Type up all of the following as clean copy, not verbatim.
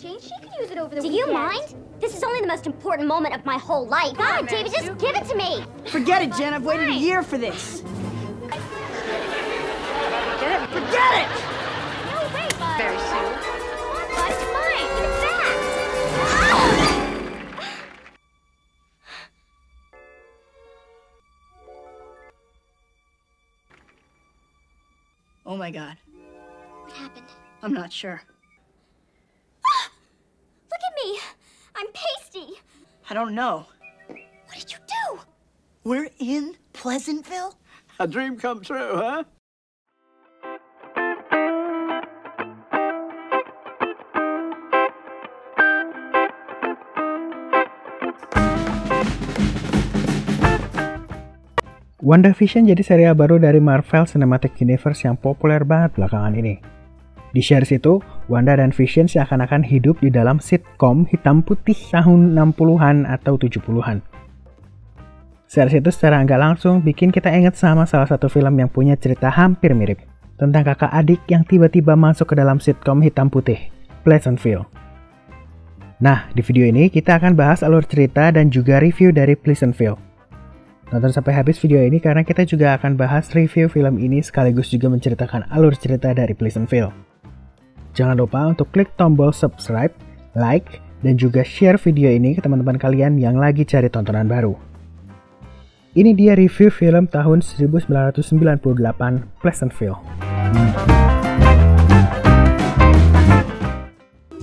exchange. She could use it over the Do weekend. you mind? This is only the most important moment of my whole life. God, David, just give it to me. Forget it, Jen. I've waited a year for this. Get it? Forget it! No way, bud. Very soon. Bud, it's mine. Give it back. Oh my God. What happened? I'm not sure. Look at me. I'm pasty. I don't know. What did you do? We're in Pleasantville? A dream come true, huh? WandaVision jadi serial baru dari Marvel Cinematic Universe yang populer banget belakangan ini. Di series itu, Wanda dan Vision seakan-akan hidup di dalam sitcom hitam putih tahun 60-an atau 70-an. Series itu secara nggak langsung bikin kita ingat sama salah satu film yang punya cerita hampir mirip, tentang kakak adik yang tiba-tiba masuk ke dalam sitcom hitam putih, Pleasantville. Nah, di video ini kita akan bahas alur cerita dan juga review dari Pleasantville. Nonton sampai habis video ini karena kita juga akan bahas review film ini sekaligus juga menceritakan alur cerita dari Pleasantville. Jangan lupa untuk klik tombol subscribe, like, dan juga share video ini ke teman-teman kalian yang lagi cari tontonan baru. Ini dia review film tahun 1998, Pleasantville.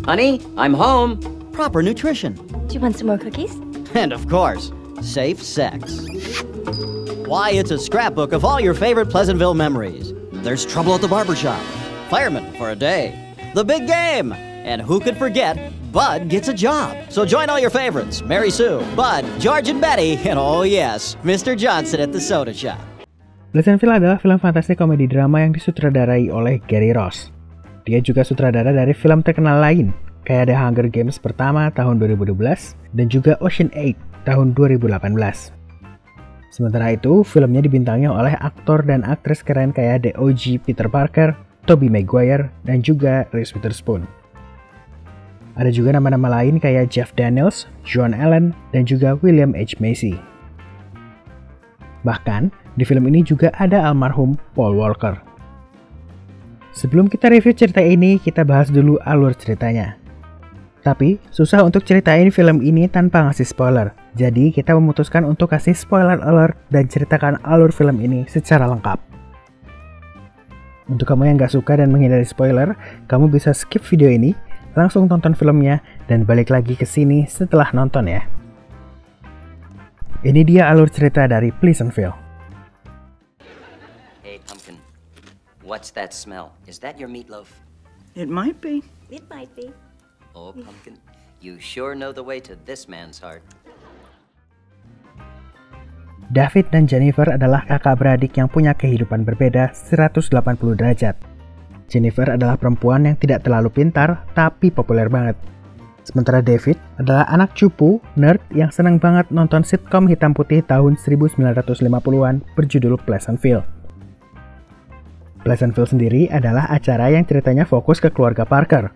Honey, I'm home. Proper nutrition. Do you want some more cookies? And of course, safe sex. Why, it's a scrapbook of all your favorite Pleasantville memories. There's trouble at the barbershop, fireman for a day, the big game, and who could forget, Bud gets a job. So join all your favorites, Mary Sue, Bud, George and Betty, and oh yes, Mr. Johnson at the soda shop. Pleasantville adalah film fantasi komedi drama yang disutradarai oleh Gary Ross. Dia juga sutradara dari film terkenal lain, kayak The Hunger Games pertama tahun 2012 dan juga Ocean 8 tahun 2018. Sementara itu, filmnya dibintangi oleh aktor dan aktris keren kayak The OG Peter Parker, Tobey Maguire, dan juga Reese Witherspoon. Ada juga nama-nama lain kayak Jeff Daniels, Joan Allen, dan juga William H. Macy. Bahkan, di film ini juga ada almarhum Paul Walker. Sebelum kita review cerita ini, kita bahas dulu alur ceritanya. Tapi, susah untuk ceritain film ini tanpa ngasih spoiler. Jadi, kita memutuskan untuk kasih spoiler alert dan ceritakan alur film ini secara lengkap. Untuk kamu yang gak suka dan menghindari spoiler, kamu bisa skip video ini, langsung tonton filmnya, dan balik lagi ke sini setelah nonton ya. Ini dia alur cerita dari Pleasantville. Hey, Pumpkin. What's that smell? Is that your meatloaf? It might be. It might be. Oh, Pumpkin, you sure know the way to this man's heart. David dan Jennifer adalah kakak beradik yang punya kehidupan berbeda 180 derajat. Jennifer adalah perempuan yang tidak terlalu pintar, tapi populer banget. Sementara David adalah anak cupu, nerd yang senang banget nonton sitcom hitam putih tahun 1950-an berjudul Pleasantville. Pleasantville sendiri adalah acara yang ceritanya fokus ke keluarga Parker.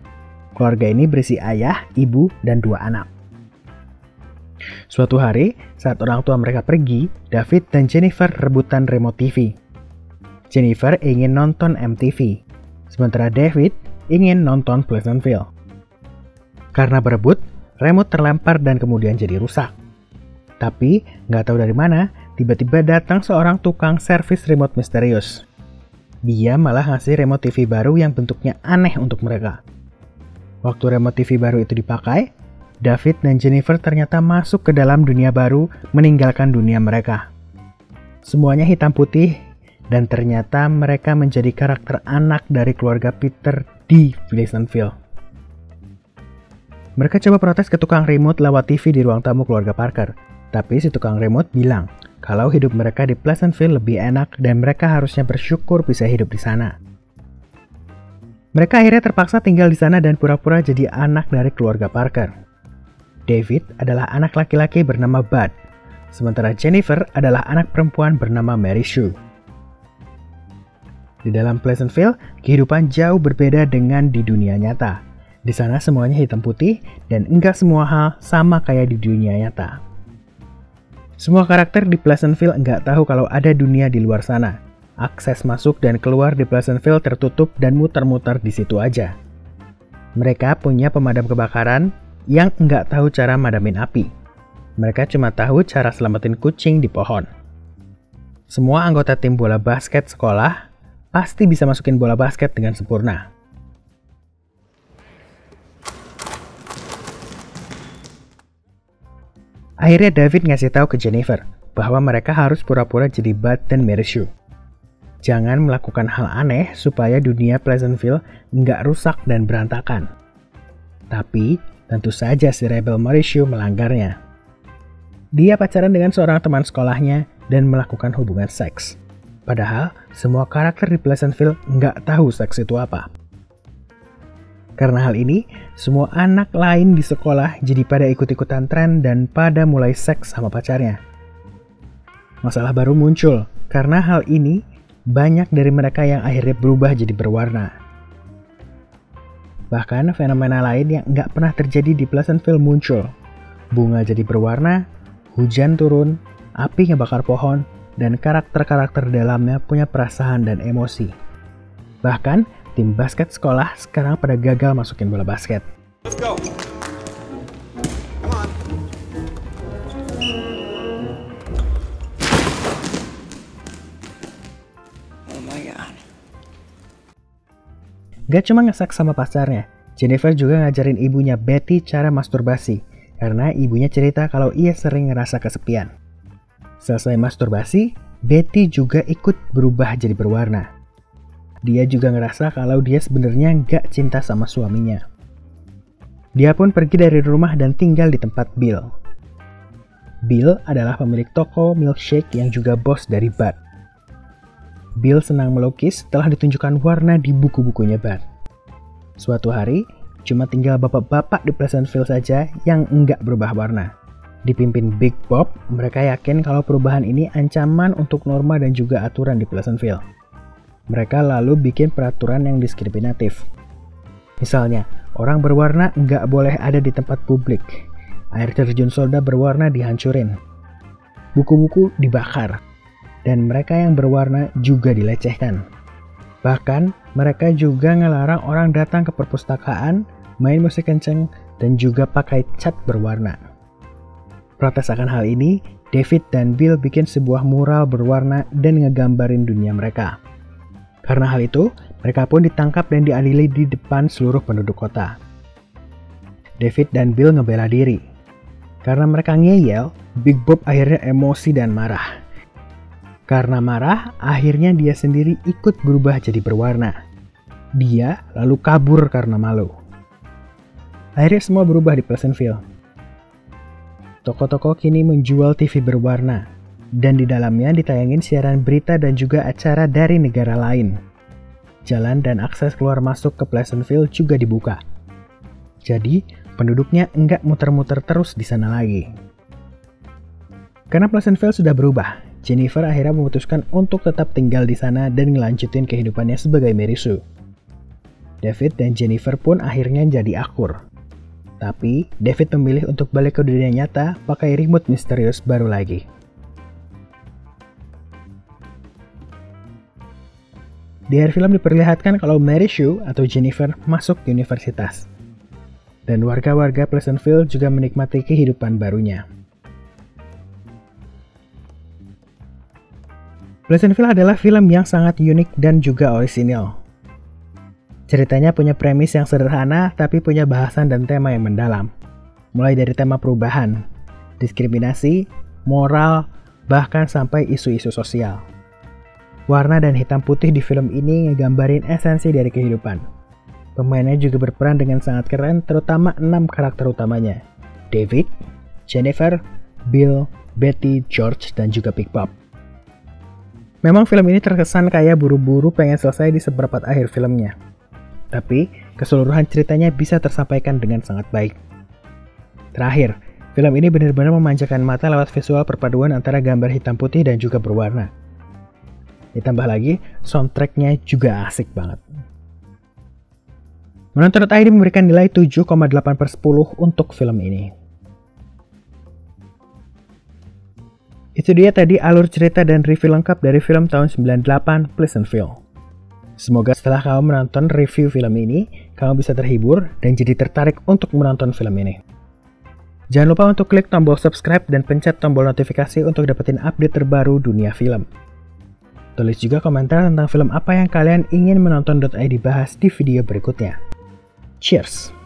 Keluarga ini berisi ayah, ibu, dan 2 anak. Suatu hari, saat orang tua mereka pergi, David dan Jennifer rebutan remote TV. Jennifer ingin nonton MTV, sementara David ingin nonton Pleasantville. Karena berebut, remote terlempar dan kemudian jadi rusak. Tapi, nggak tahu dari mana, tiba-tiba datang seorang tukang servis remote misterius. Dia malah ngasih remote TV baru yang bentuknya aneh untuk mereka. Waktu remote TV baru itu dipakai, David dan Jennifer ternyata masuk ke dalam dunia baru, meninggalkan dunia mereka. Semuanya hitam putih, dan ternyata mereka menjadi karakter anak dari keluarga Peter di Pleasantville. Mereka coba protes ke tukang remote lewat TV di ruang tamu keluarga Parker, tapi si tukang remote bilang kalau hidup mereka di Pleasantville lebih enak dan mereka harusnya bersyukur bisa hidup di sana. Mereka akhirnya terpaksa tinggal di sana dan pura-pura jadi anak dari keluarga Parker. David adalah anak laki-laki bernama Bud, sementara Jennifer adalah anak perempuan bernama Mary Sue. Di dalam Pleasantville, kehidupan jauh berbeda dengan di dunia nyata. Di sana semuanya hitam putih dan enggak semua hal sama kayak di dunia nyata. Semua karakter di Pleasantville enggak tahu kalau ada dunia di luar sana. Akses masuk dan keluar di Pleasantville tertutup dan muter-muter di situ aja. Mereka punya pemadam kebakaran yang enggak tahu cara madamin api. Mereka cuma tahu cara selamatin kucing di pohon. Semua anggota tim bola basket sekolah pasti bisa masukin bola basket dengan sempurna. Akhirnya David ngasih tahu ke Jennifer bahwa mereka harus pura-pura jadi Bud dan Mary Sue. Jangan melakukan hal aneh supaya dunia Pleasantville nggak rusak dan berantakan. Tapi tentu saja si rebel Mary Sue melanggarnya. Dia pacaran dengan seorang teman sekolahnya dan melakukan hubungan seks. Padahal semua karakter di Pleasantville nggak tahu seks itu apa. Karena hal ini, semua anak lain di sekolah jadi pada ikut-ikutan tren dan pada mulai seks sama pacarnya. Masalah baru muncul, karena hal ini banyak dari mereka yang akhirnya berubah jadi berwarna. Bahkan fenomena lain yang nggak pernah terjadi di Pleasantville muncul. Bunga jadi berwarna, hujan turun, api ngebakar pohon, dan karakter-karakter dalamnya punya perasaan dan emosi. Bahkan, tim basket sekolah sekarang pada gagal masukin bola basket. Let's go. Come on. Oh my God. Gak cuma ngeseks sama pacarnya, Jennifer juga ngajarin ibunya Betty cara masturbasi, karena ibunya cerita kalau ia sering ngerasa kesepian. Selesai masturbasi, Betty juga ikut berubah jadi berwarna. Dia juga ngerasa kalau dia sebenarnya nggak cinta sama suaminya. Dia pun pergi dari rumah dan tinggal di tempat Bill. Bill adalah pemilik toko milkshake yang juga bos dari Bud. Bill senang melukis setelah ditunjukkan warna di buku-bukunya Bud. Suatu hari, cuma tinggal bapak-bapak di Pleasantville saja yang enggak berubah warna. Dipimpin Big Bob, mereka yakin kalau perubahan ini ancaman untuk norma dan juga aturan di Pleasantville. Mereka lalu bikin peraturan yang diskriminatif. Misalnya, orang berwarna nggak boleh ada di tempat publik. Air terjun soda berwarna dihancurin. Buku-buku dibakar. Dan mereka yang berwarna juga dilecehkan. Bahkan, mereka juga ngelarang orang datang ke perpustakaan, main musik kenceng, dan juga pakai cat berwarna. Protes akan hal ini, David dan Bill bikin sebuah mural berwarna dan ngegambarin dunia mereka. Karena hal itu, mereka pun ditangkap dan diadili di depan seluruh penduduk kota. David dan Bill ngebela diri. Karena mereka ngeyel, Big Bob akhirnya emosi dan marah. Karena marah, akhirnya dia sendiri ikut berubah jadi berwarna. Dia lalu kabur karena malu. Akhirnya semua berubah di Pleasantville. Toko-toko kini menjual TV berwarna. Dan di dalamnya ditayangin siaran berita dan juga acara dari negara lain. Jalan dan akses keluar masuk ke Pleasantville juga dibuka. Jadi, penduduknya enggak muter-muter terus di sana lagi. Karena Pleasantville sudah berubah, Jennifer akhirnya memutuskan untuk tetap tinggal di sana dan ngelanjutin kehidupannya sebagai Mary Sue. David dan Jennifer pun akhirnya jadi akur. Tapi, David memilih untuk balik ke dunia nyata pakai remote misterius baru lagi. Di akhir film diperlihatkan kalau Mary Sue atau Jennifer masuk universitas. Dan warga-warga Pleasantville juga menikmati kehidupan barunya. Pleasantville adalah film yang sangat unik dan juga orisinal. Ceritanya punya premis yang sederhana tapi punya bahasan dan tema yang mendalam. Mulai dari tema perubahan, diskriminasi, moral, bahkan sampai isu-isu sosial. Warna dan hitam putih di film ini ngegambarin esensi dari kehidupan. Pemainnya juga berperan dengan sangat keren, terutama 6 karakter utamanya. David, Jennifer, Bill, Betty, George, dan juga Big Bob. Memang film ini terkesan kayak buru-buru pengen selesai di seperempat akhir filmnya. Tapi, keseluruhan ceritanya bisa tersampaikan dengan sangat baik. Terakhir, film ini benar-benar memanjakan mata lewat visual perpaduan antara gambar hitam putih dan juga berwarna. Ditambah lagi, soundtracknya juga asik banget. Menonton.id memberikan nilai 7,8/10 untuk film ini. Itu dia tadi alur cerita dan review lengkap dari film tahun 98 Pleasantville. Semoga setelah kamu menonton review film ini, kamu bisa terhibur dan jadi tertarik untuk menonton film ini. Jangan lupa untuk klik tombol subscribe dan pencet tombol notifikasi untuk dapetin update terbaru dunia film. Tulis juga komentar tentang film apa yang kalian ingin menonton.id bahas di video berikutnya. Cheers!